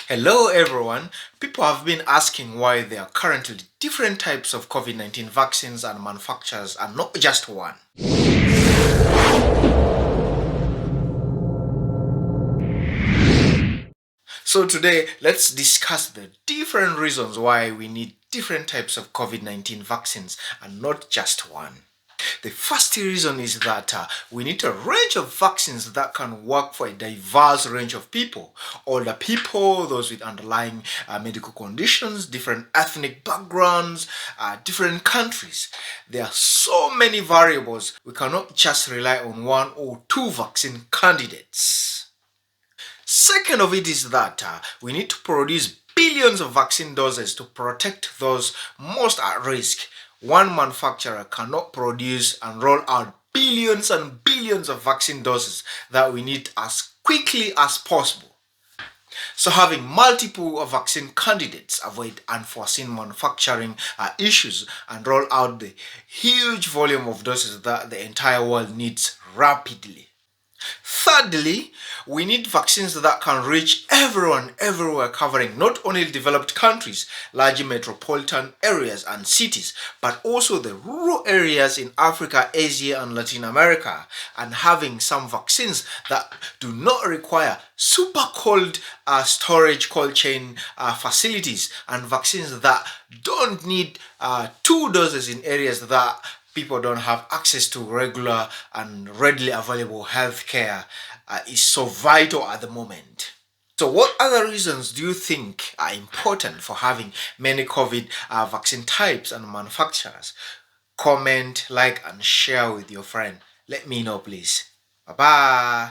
Hello everyone. People have been asking why there are currently different types of COVID-19 vaccines and manufacturers and not just one. So today, let's discuss the different reasons why we need different types of COVID-19 vaccines and not just one. The first reason is that we need a range of vaccines that can work for a diverse range of people. Older people, those with underlying medical conditions, different ethnic backgrounds, different countries. There are so many variables. We cannot just rely on one or two vaccine candidates. Second of it is that we need to produce billions of vaccine doses to protect those most at risk. One manufacturer cannot produce and roll out billions and billions of vaccine doses that we need as quickly as possible. So having multiple vaccine candidates avoid unforeseen manufacturing issues and roll out the huge volume of doses that the entire world needs rapidly. Thirdly, we need vaccines that can reach everyone everywhere, covering not only developed countries, large metropolitan areas and cities, but also the rural areas in Africa, Asia and Latin America, and having some vaccines that do not require super cold storage cold chain facilities, and vaccines that don't need two doses in areas that people don't have access to regular and readily available healthcare is so vital at the moment. So what other reasons do you think are important for having many COVID vaccine types and manufacturers? Comment, like and share with your friend. Let me know please. Bye bye.